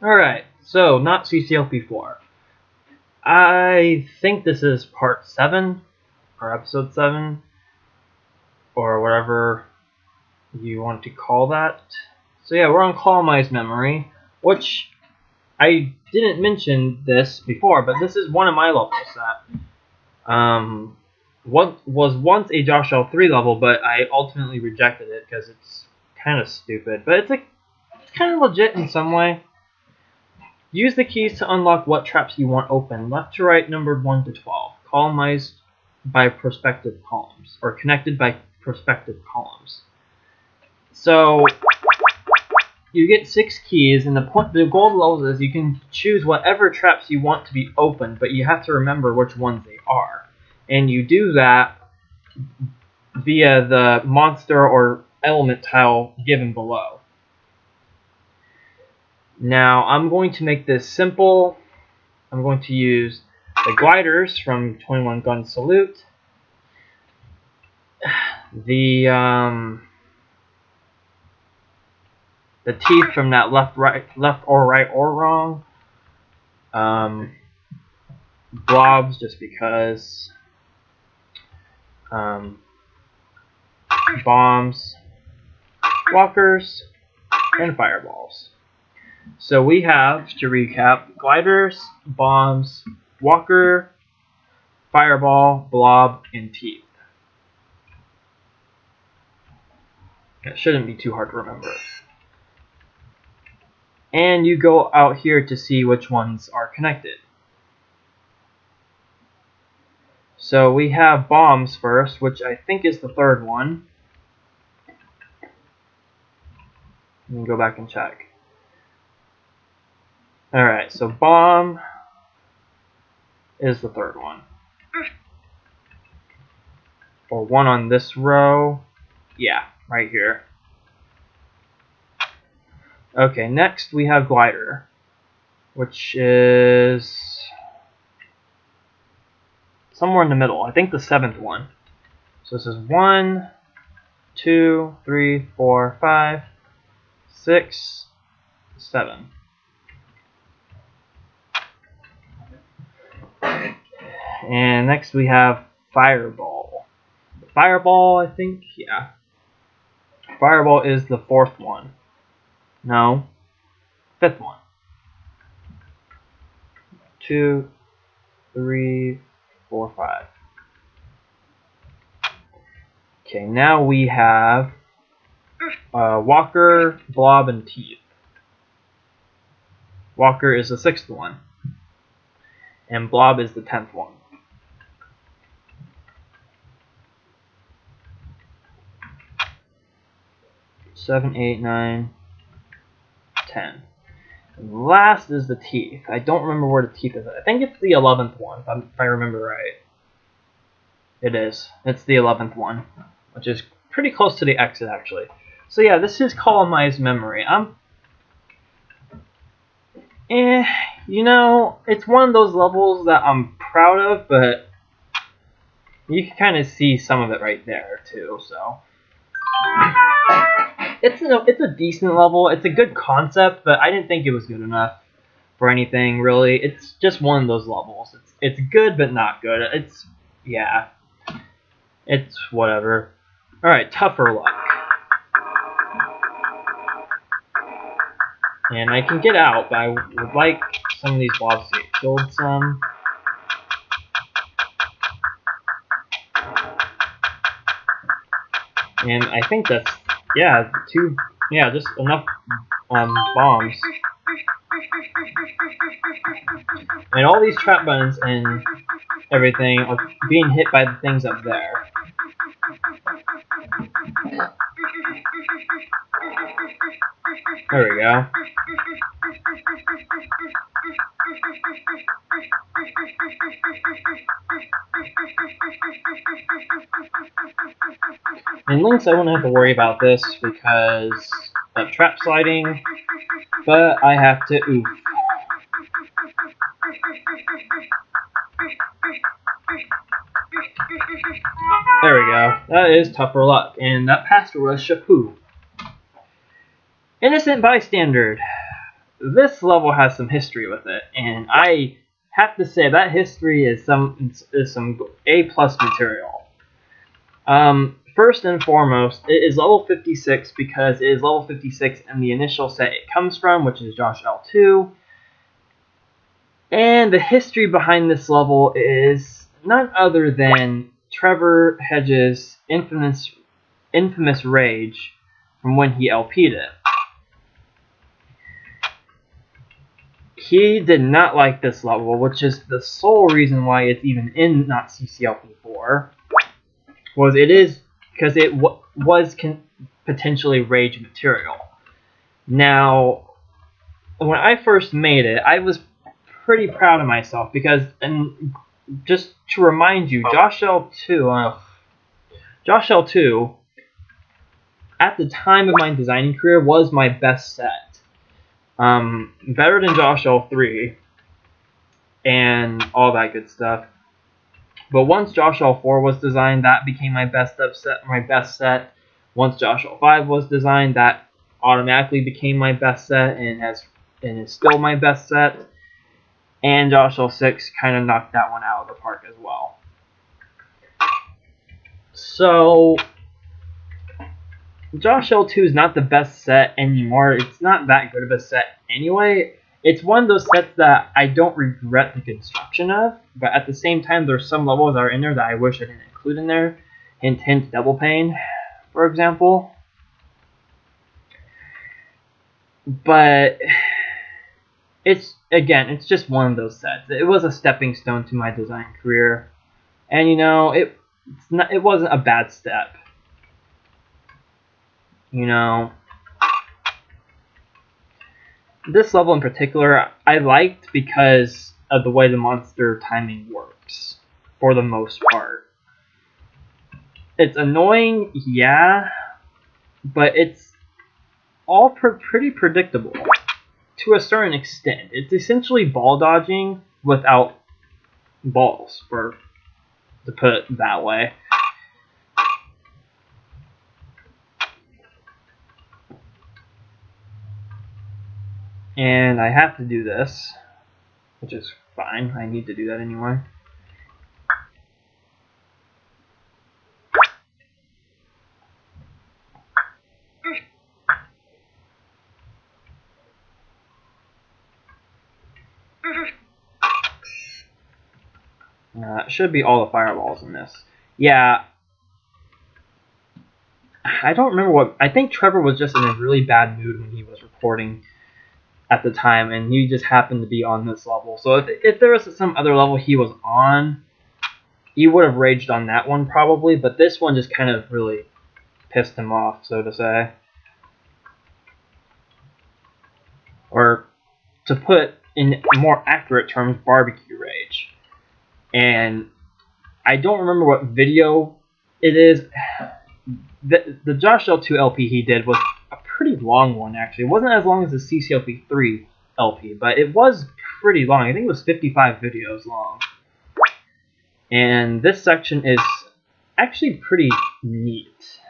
Alright, so not CCLP4. I think this is part 7, or episode 7, or whatever you want to call that. So yeah, we're on Columnized Memory, which I didn't mention this before, but this is one of my levels that what was once a Josh L3 level, but I ultimately rejected it because it's kind of stupid. But it's kind of legit in some way. Use the keys to unlock what traps you want open, left to right numbered 1 to 12, columnized by perspective columns, or connected by perspective columns. So you get 6 keys, and the goal of the levels is you can choose whatever traps you want to be opened, but you have to remember which ones they are. And you do that via the monster or element tile given below. Now, I'm going to make this simple. I'm going to use the gliders from 21 Gun Salute, the teeth from that left or right or wrong, blobs just because, bombs, walkers, and fireballs. So we have, to recap, gliders, bombs, walker, fireball, blob, and teeth. That shouldn't be too hard to remember. And you go out here to see which ones are connected. So we have bombs first, which I think is the third one. Let me go back and check. Alright, so bomb is the third one. Or one on this row. Yeah, right here. Okay, next we have glider, which is somewhere in the middle. I think the 7th one. So this is 1, 2, 3, 4, 5, 6, 7. And next we have fireball. Fireball, I think, yeah. Fireball is the 4th one. No, 5th one. 2, 3, 4, 5. Okay, now we have walker, blob, and teeth. Walker is the 6th one. And blob is the 10th one. 7, 8, 9, 10. And last is the teeth. I don't remember where the teeth is. I think it's the 11th one, if I remember right. It is. It's the 11th one, which is pretty close to the exit, actually. So yeah, this is Columnized Memory. You know, it's one of those levels that I'm proud of, but you can kind of see some of it right there, too, so. It's a decent level. It's a good concept, but I didn't think it was good enough for anything, really. It's just one of those levels. It's good, but not good. Yeah. It's whatever. Alright, tougher luck. And I can get out, but I would like some of these blobs to get killed some. And I think that's, yeah, just enough bombs. And all these trap buttons and everything are being hit by the things up there. There we go. In Links, I won't have to worry about this because of trap sliding, but I have to oof. There we go. That is tougher luck, and that pastor was Shapu. Innocent Bystandard. this level has some history with it, and I have to say that history is some A+ material. First and foremost, it is level 56 because it is level 56 in the initial set it comes from, which is Josh L2. And the history behind this level is none other than Trevor Hedges' infamous rage from when he LP'd it. He did not like this level, which is the sole reason why it's even in not CCLP4. Because it was potentially rage material. Now, when I first made it, I was pretty proud of myself because, and just to remind you, Josh L2, at the time of my designing career, was my best set. Better than Josh L3 and all that good stuff. But once Josh L4 was designed, that became my best set. Once Josh L5 was designed, that automatically became my best set and is still my best set. And Josh L6 kind of knocked that one out of the park as well. So Josh L2 is not the best set anymore. It's not that good of a set anyway. It's one of those sets that I don't regret the construction of, but at the same time, there's some levels that are in there that I wish I didn't include in there. Hint, Double Pain, for example. But it's just one of those sets. It was a stepping stone to my design career, and it wasn't a bad step. This level in particular, I liked because of the way the monster timing works, for the most part. It's annoying, yeah, but it's all pretty predictable to a certain extent. It's essentially ball dodging without balls, to put it that way. And I have to do this, which is fine. I need to do that anyway. Should be all the fireballs in this. Yeah. I don't remember what... I think Trevor was just in a really bad mood when he was recording at the time, and he just happened to be on this level. So if there was some other level he was on, he would have raged on that one probably, but this one just kind of really pissed him off, so to say. Or, to put in more accurate terms, barbecue rage. And I don't remember what video it is. The Josh L2 LP he did was a pretty long one, actually. It wasn't as long as the CCLP3 LP, but it was pretty long. I think it was 55 videos long. And this section is actually pretty neat.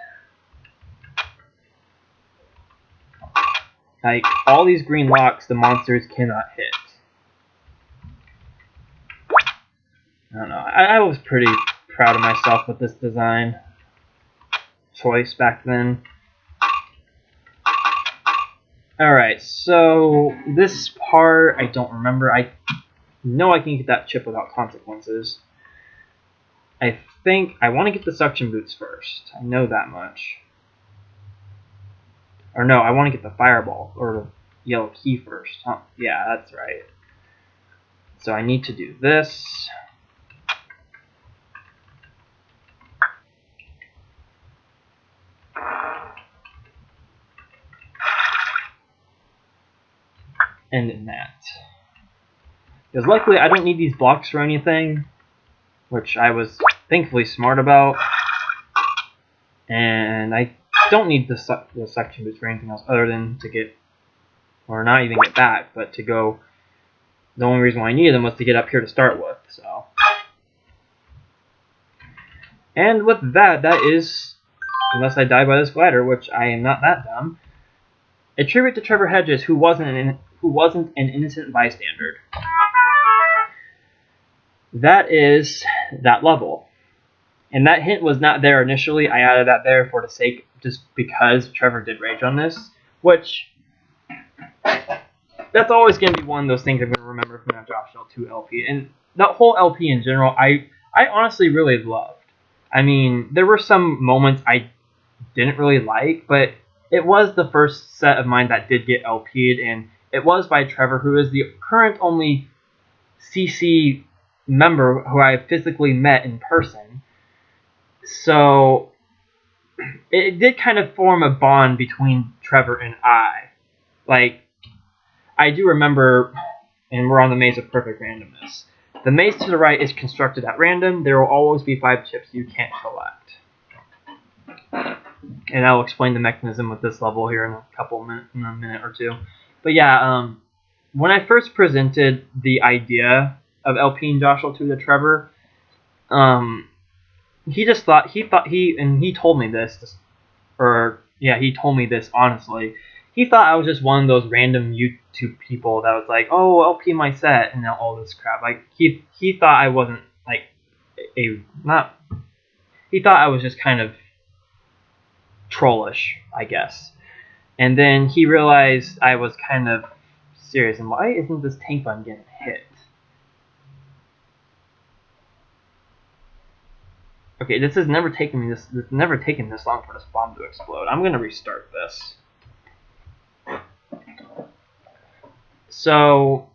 Like, all these green locks the monsters cannot hit. I don't know. I was pretty proud of myself with this design choice back then. Alright, so this part I don't remember. I know I can get that chip without consequences. I think I want to get the suction boots first. I know that much. Or no, I want to get the fireball or the yellow key first. Huh? Yeah, that's right. So I need to do this. And in that. Because luckily I don't need these blocks for anything, which I was thankfully smart about. And I don't need the suction boots for anything else other than to get, or not even get back, but to go. The only reason why I needed them was to get up here to start with. So. And with that, that is, unless I die by this glider, which I am not that dumb, A tribute to Trevor Hedges, who wasn't an innocent bystander. That is that level. And that hint was not there initially. I added that there for the sake, just because Trevor did rage on this, which, that's always going to be one of those things I'm going to remember from that Josh L2 LP. And the whole LP in general, I honestly really loved. I mean, there were some moments I didn't really like, but it was the first set of mine that did get LP'd, and it was by Trevor, who is the current only CC member who I physically met in person. So it did kind of form a bond between Trevor and I. Like, I do remember, and we're on the maze of perfect randomness. The maze to the right is constructed at random. There will always be 5 chips you can't collect. And I'll explain the mechanism with this level here in a minute or two. But yeah, when I first presented the idea of LPing Josh L2 to Trevor, he told me this, he told me this honestly. He thought I was just one of those random YouTube people that was like, oh, LP my set, and all this crap. Like, he thought I wasn't, like, he thought I was just kind of trollish, I guess. And then he realized I was kind of serious, and why isn't this tank button getting hit? Okay, this has never taken me this long for this bomb to explode. I'm gonna restart this. So,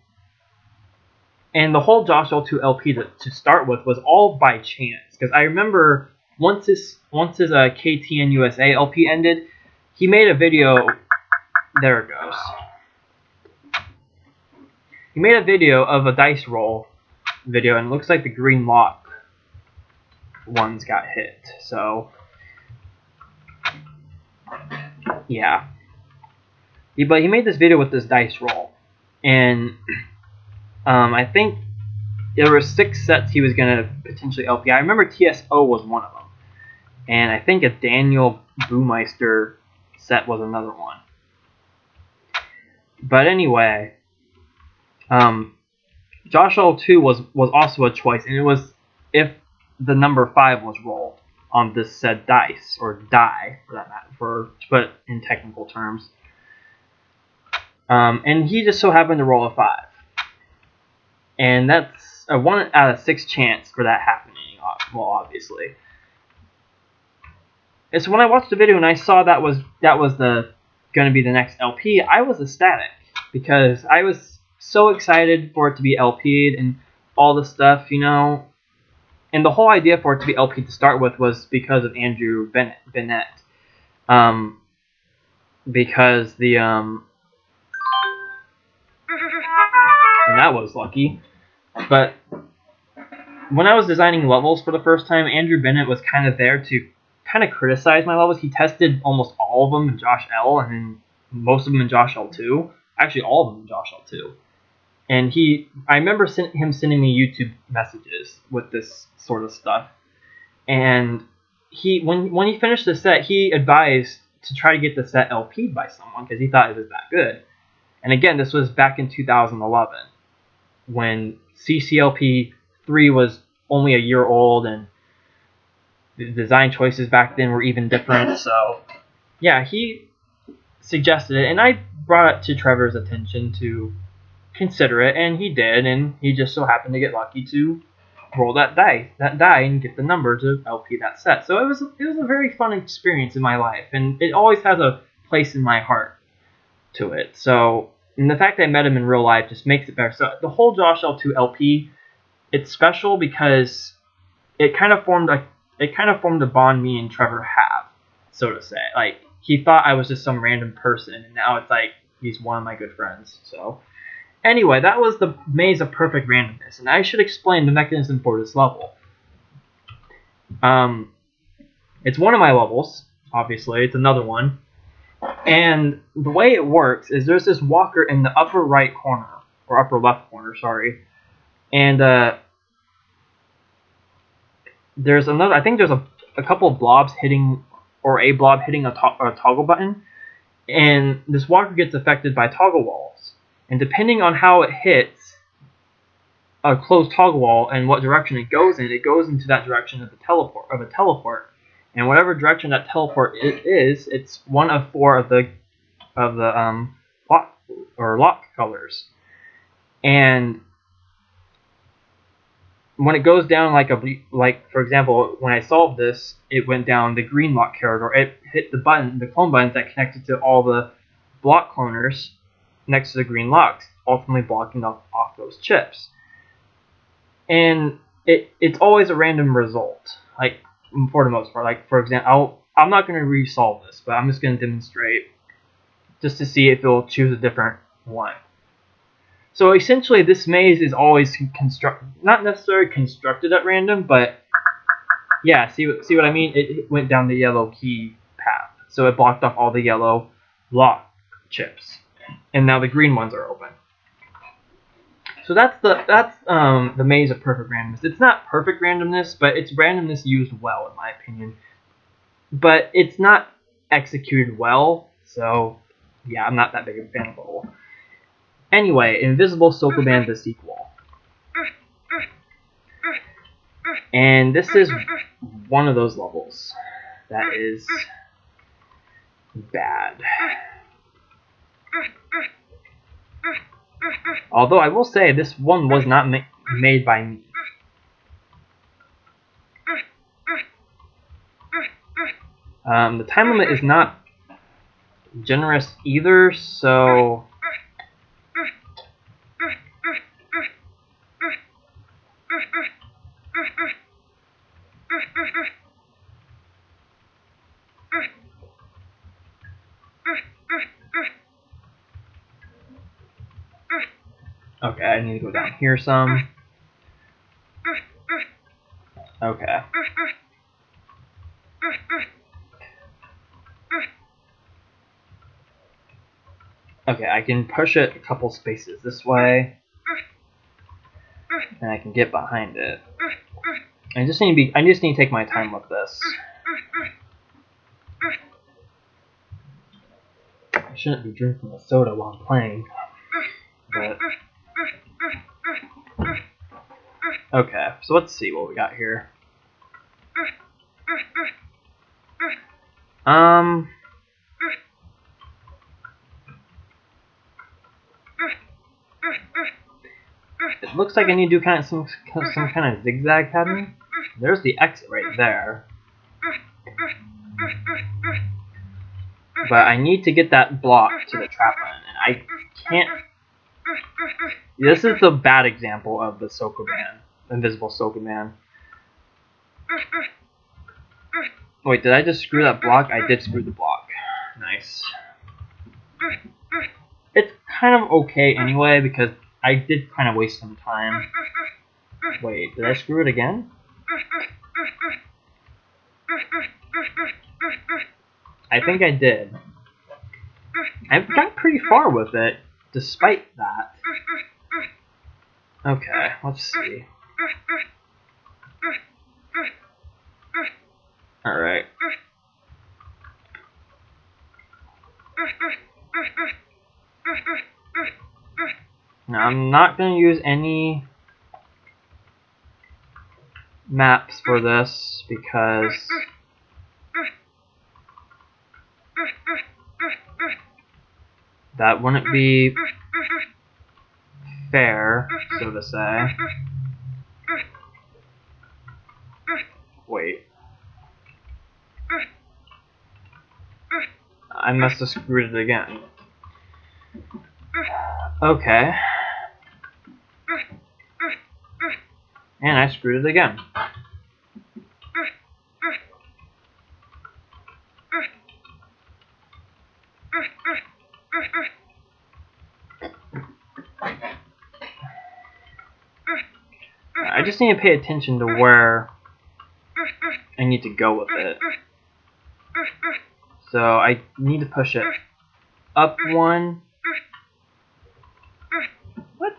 and the whole Josh L2 LP to start with was all by chance, because I remember once his KTN USA LP ended, he made a video. There it goes. He made a video of a dice roll video, and it looks like the green lock ones got hit. So, yeah. But he made this video with this dice roll, and I think there were 6 sets he was gonna potentially LP. I remember TSO was one of them, and I think a Daniel Boomeister set was another one. But anyway, Josh L2 was also a choice, and it was if the number 5 was rolled on this said dice, or die for that matter, to put it in technical terms. And he just so happened to roll a 5. And that's a 1 out of 6 chance for that happening, well, obviously. And so when I watched the video and I saw that was going to be the next LP, I was ecstatic, because I was so excited for it to be LP'd and all the stuff, you know. And the whole idea for it to be LP'd to start with was because of Andrew Bennett. Because the and that was lucky. But when I was designing levels for the first time, Andrew Bennett was kind of there to kind of criticize my levels. He tested almost all of them in Josh L, and then most of them in Josh L2. Actually, all of them in Josh L2. And I remember him sending me YouTube messages with this sort of stuff. And when he finished the set, he advised to try to get the set LP'd by someone, because he thought it was that good. And again, this was back in 2011, when CCLP 3 was only a year old, and the design choices back then were even different. So, yeah, he suggested it, and I brought it to Trevor's attention to consider it, and he did, and he just so happened to get lucky to roll that die and get the number to LP that set. So it was a very fun experience in my life, and it always has a place in my heart to it. So, and the fact that I met him in real life just makes it better. So the whole Josh L2 LP, it's special because it kind of formed a bond me and Trevor have, so to say. Like, he thought I was just some random person, and now it's like he's one of my good friends. So anyway, that was the maze of perfect randomness, and I should explain the mechanism for this level. It's one of my levels, obviously. It's another one. And the way it works is there's this walker in the upper right corner, or upper left corner, sorry. And there's a couple of blobs hitting, or a blob hitting a toggle button. and this walker gets affected by toggle walls. And depending on how it hits a closed toggle wall and what direction it goes into that direction of a teleport. And whatever direction that teleport is, it's one of 4 of the lock colors. And when it goes down like for example, when I solved this, it went down the green lock corridor. It hit the clone buttons that connected to all the block cloners next to the green locks, ultimately blocking off those chips. And it's always a random result, like for the most part. Like for example, I'm not going to resolve this, but I'm just going to demonstrate just to see if it'll choose a different one. So essentially, this maze is always not necessarily constructed at random, but yeah, see what I mean? It went down the yellow key path, so it blocked off all the yellow lock chips, and now the green ones are open. So that's the maze of perfect randomness. It's not perfect randomness, but it's randomness used well, in my opinion. But it's not executed well, so yeah, I'm not that big of a fan of the whole. Anyway, Invisible Sokoban the sequel. And this is one of those levels that is bad. Although I will say this one was not made by me. The time limit is not generous either, so okay, I need to go down here some. Okay. Okay, I can push it a couple spaces this way, and I can get behind it. I just need to take my time with this. I shouldn't be drinking a soda while I'm playing, but okay. So let's see what we got here. It looks like I need to do some kind of zigzag pattern. There's the exit right there. But I need to get that block to the trap button, and I can't. This is the bad example of the Sokoban, Invisible Sokoban. Wait, did I just screw that block? I did screw the block. Nice. It's kind of okay anyway, because I did kind of waste some time. Wait, did I screw it again? I think I did. I've got pretty far with it, despite that. Okay, let's see. Alright. Now, I'm not going to use any maps for this because that wouldn't be fair, so to say. Wait. I must have screwed it again. Okay. And I screwed it again. I just need to pay attention to where I need to go with it. So I need to push it up one. What?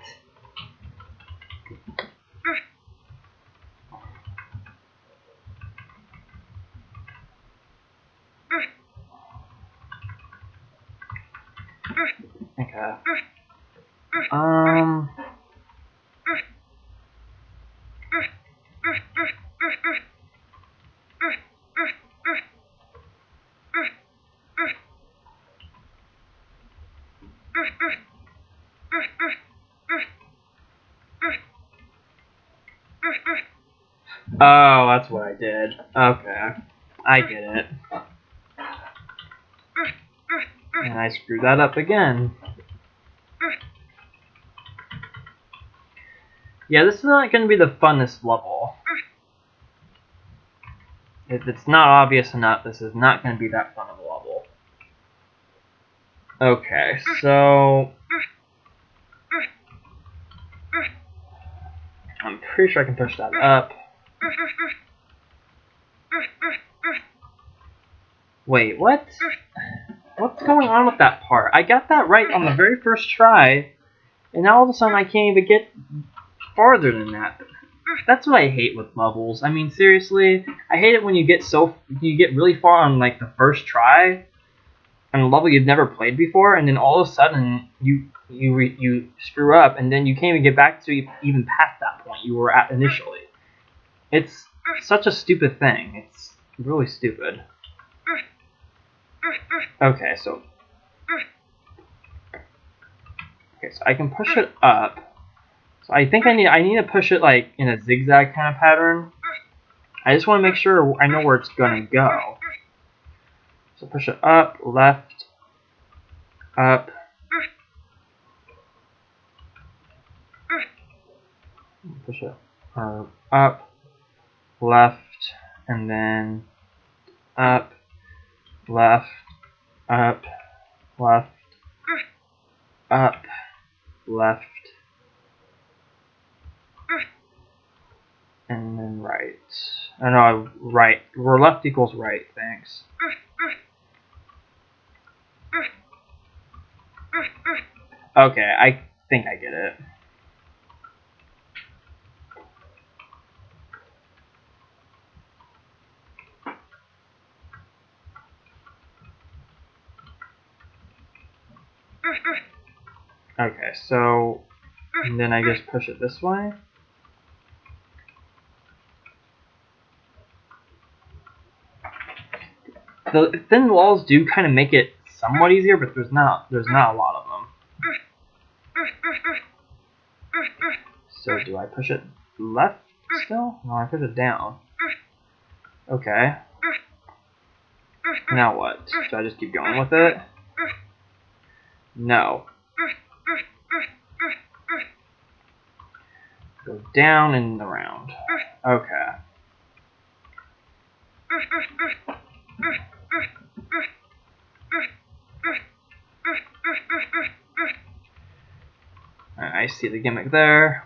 Oh, that's what I did. Okay. I get it. And I screwed that up again. Yeah, this is not going to be the funnest level. If it's not obvious enough, this is not going to be that fun of a level. Okay, so... I'm pretty sure I can push that up. Wait, what? What's going on with that part? I got that right on the very first try, and now all of a sudden I can't even get farther than that. That's what I hate with levels. I mean, seriously, I hate it when you get really far on like the first try on a level you've never played before, and then all of a sudden you screw up, and then you can't even get back to even past that point you were at initially. It's such a stupid thing. It's really stupid. Okay, so I can push it up. So I think I need to push it like in a zigzag kind of pattern. I just want to make sure I know where it's gonna go. So push it up, left, up. Push it up, left, and then up, left, up, left, up, left, and then right. Oh no, right. Where left equals right, thanks. Okay, I think I get it. Okay, so and then I just push it this way. The thin walls do kind of make it somewhat easier, but there's not a lot of them. So do I push it left still? No, I push it down. Okay. Now what? Do I just keep going with it? No. Go down and around. Okay. I see the gimmick there.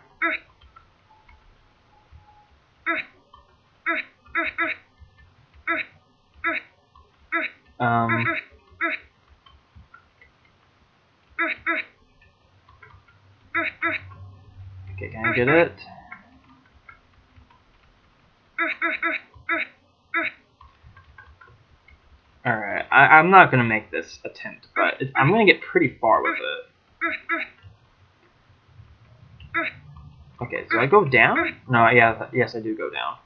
Okay, can I get it? Alright, I'm not going to make this attempt, but I'm going to get pretty far with it. Okay, do I go down? No, yeah, yes, I do go down.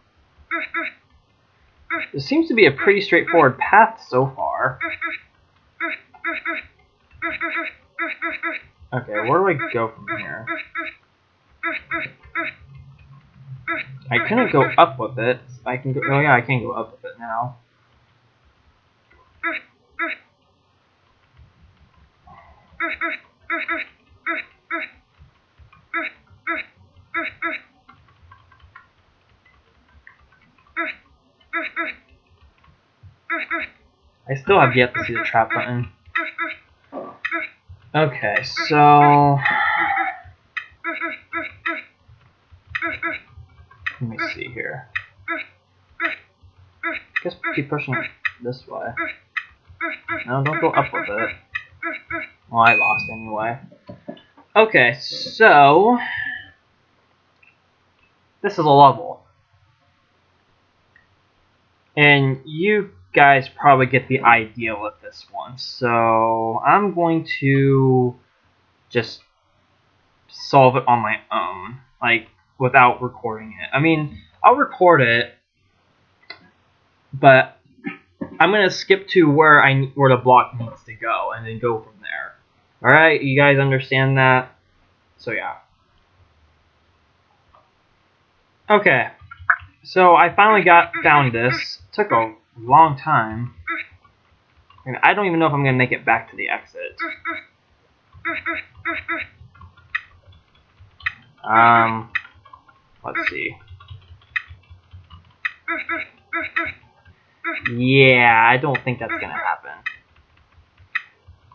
This seems to be a pretty straightforward path so far. Okay, where do I go from here? I couldn't go up with it. I can go. Oh yeah, I can go up with it now. I still have yet to see the trap button. Okay, so let me see here. I guess keep pushing it this way. No, don't go up with it. Well, I lost anyway. Okay, so this is a level. And you guys probably get the idea with this one. So I'm going to just solve it on my own, like without recording it. I mean, I'll record it, but I'm gonna skip to where the block needs to go and then go from there. All right, you guys understand that? So yeah. Okay, so I finally found this. It took a long time, and I don't even know if I'm gonna make it back to the exit. Let's see. Yeah, I don't think that's gonna happen.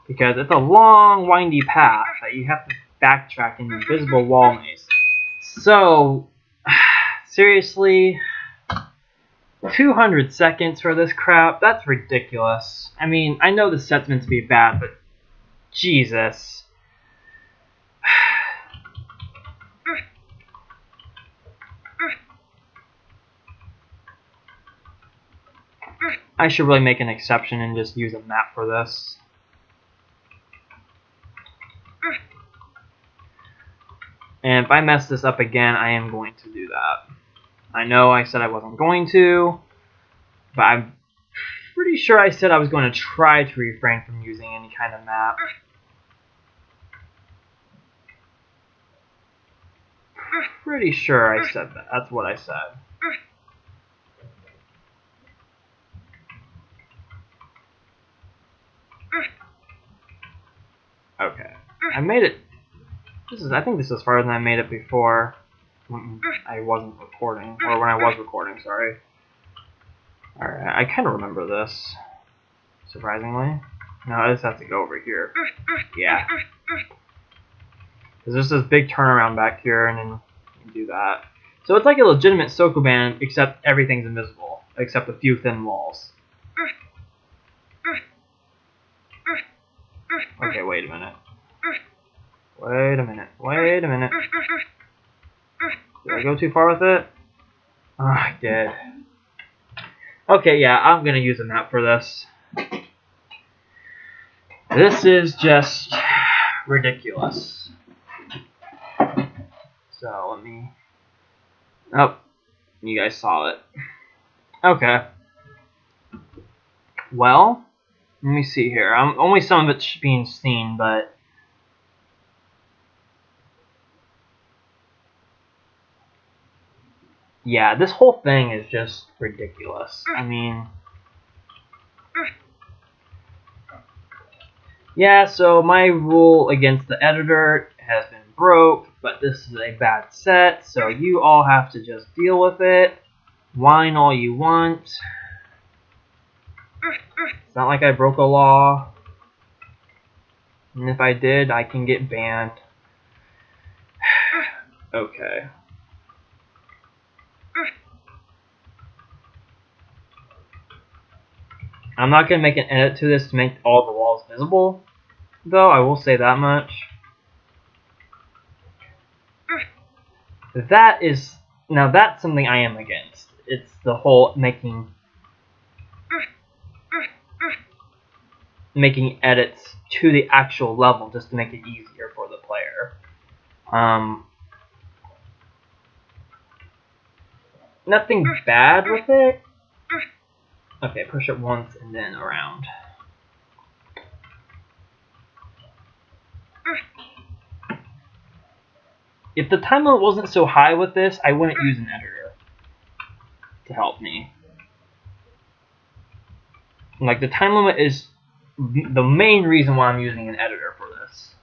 Because it's a long, windy path that you have to backtrack in the invisible wall maze. So, seriously, 200 seconds for this crap? That's ridiculous. I mean, I know the set's meant to be bad, but Jesus. I should really make an exception and just use a map for this. And if I mess this up again, I am going to do that. I know I said I wasn't going to, but I'm pretty sure I said I was going to try to refrain from using any kind of map. Pretty sure I said that. That's what I said. Okay. I made it. I think this is farther than I made it before when I wasn't recording, or when I was recording, sorry. Alright, I kind of remember this, surprisingly. No, I just have to go over here. Yeah. Because there's this big turnaround back here, and then you do that. So it's like a legitimate Sokoban, except everything's invisible, except a few thin walls. Okay, wait a minute. Wait a minute. Wait a minute. Did I go too far with it? Oh, I did. Okay, yeah, I'm gonna use a map for this. This is just ridiculous. So, let me... Oh, you guys saw it. Okay. Well, let me see here. Only some of it's being seen, but... Yeah, this whole thing is just ridiculous. I mean... Yeah, so my rule against the editor has been broke, but this is a bad set, so you all have to just deal with it. Whine all you want. It's not like I broke a law. And if I did, I can get banned. Okay. I'm not going to make an edit to this to make all the walls visible, though, I will say that much. That is... Now that's something I am against. It's the whole making edits to the actual level just to make it easier for the player. Nothing bad with it. Okay, push it once and then around. If the time limit wasn't so high with this, I wouldn't use an editor to help me. Like, the time limit is the main reason why I'm using an editor for this.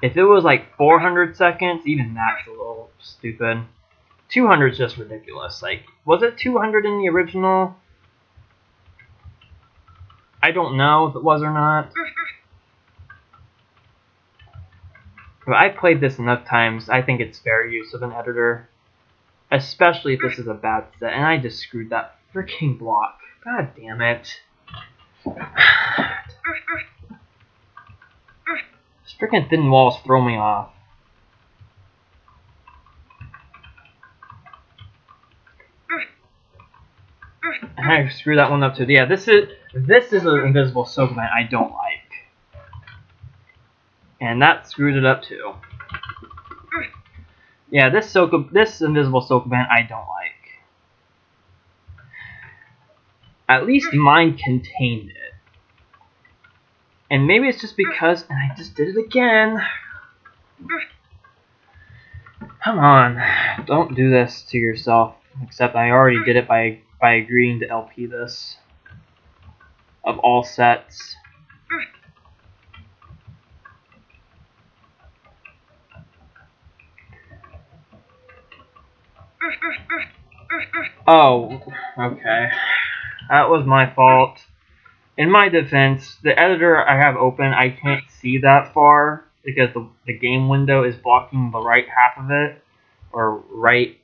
If it was like 400 seconds, even that's a little stupid. 200 is just ridiculous. Like, was it 200 in the original? I don't know if it was or not. But I played this enough times, I think it's fair use of an editor. Especially if this is a bad set, and I just screwed that freaking block. God damn it. These freaking thin walls throw me off. And I screwed that one up too. Yeah, this is an invisible Sokoban I don't like. And that screwed it up too. Yeah, this invisible Sokoban I don't like. At least mine contained it. And maybe it's just because, and I just did it again. Come on, don't do this to yourself. Except I already did it by agreeing to LP this. Of all sets. Oh, okay. That was my fault. In my defense, the editor I have open, I can't see that far because the game window is blocking the right half of it, or right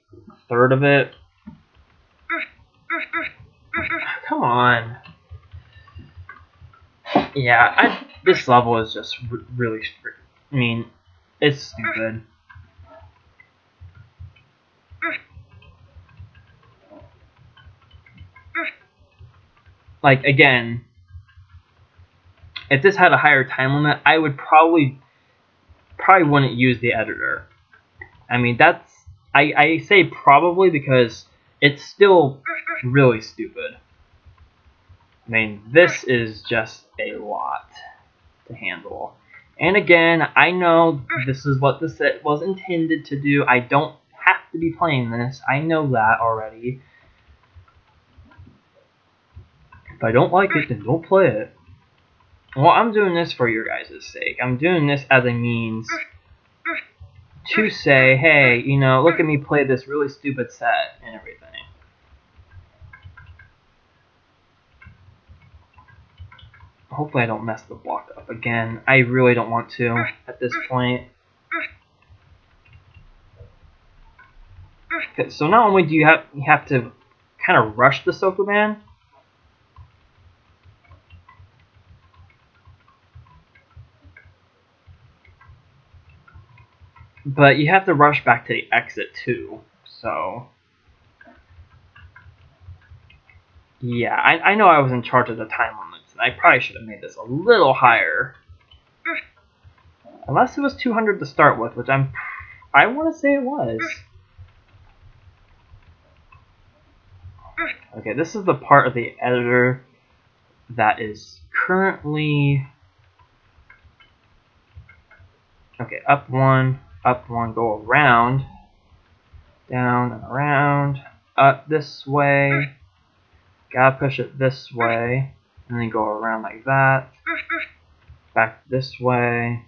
third of it. Come on. Yeah, this level is just really, I mean, it's stupid. Like, again, if this had a higher time limit, I would probably wouldn't use the editor. I mean, that's, I say probably because it's still really stupid. I mean, this is just a lot to handle. And again, I know this is what the set was intended to do. I don't have to be playing this. I know that already. If I don't like it, then don't play it. Well, I'm doing this for your guys' sake. I'm doing this as a means to say, hey, you know, look at me play this really stupid set and everything. Hopefully I don't mess the block up again. I really don't want to at this point. Okay, so not only do you have to kind of rush the Sokoban, but you have to rush back to the exit too. So yeah, I know I was in charge of the time limits, and I probably should have made this a little higher. Unless it was 200 to start with, which I want to say it was. Okay, this is the part of the editor that is currently... Okay, up one, go around, down and around, up this way, gotta push it this way, and then go around like that, back this way,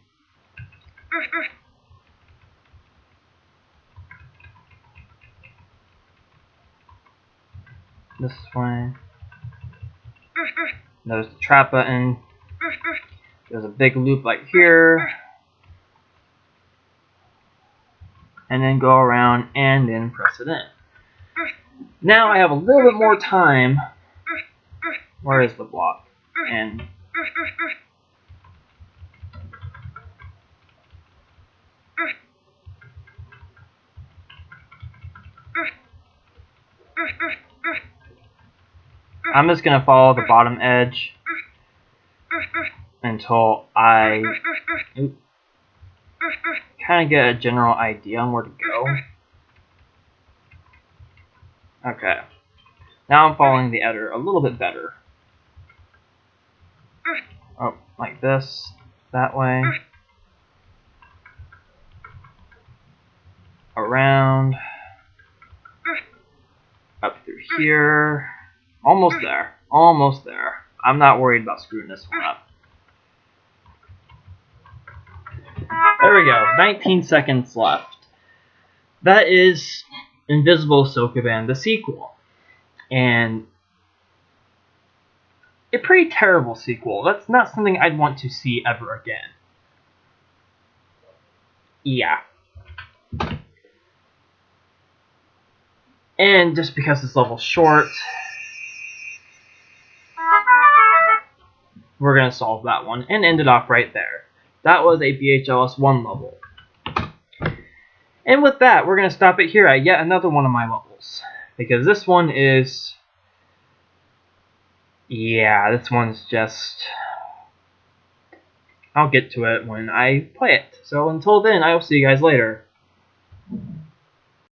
this way. There's the trap button. There's a big loop like here. And then go around and then press it in. Now I have a little bit more time. Where is the block? And I'm just gonna follow the bottom edge until I kind of get a general idea on where to go. Okay. Now I'm following the editor a little bit better. Oh, like this, that way, around, up through here, almost there, almost there. I'm not worried about screwing this one up. There we go, 19 seconds left. That is Invisible Sokoban, the sequel. And a pretty terrible sequel. That's not something I'd want to see ever again. Yeah. And just because this level's short, we're going to solve that one and end it off right there. That was a BHLS 1 level. And with that, we're going to stop it here at yet another one of my levels. Because this one is... Yeah, this one's just... I'll get to it when I play it. So until then, I will see you guys later.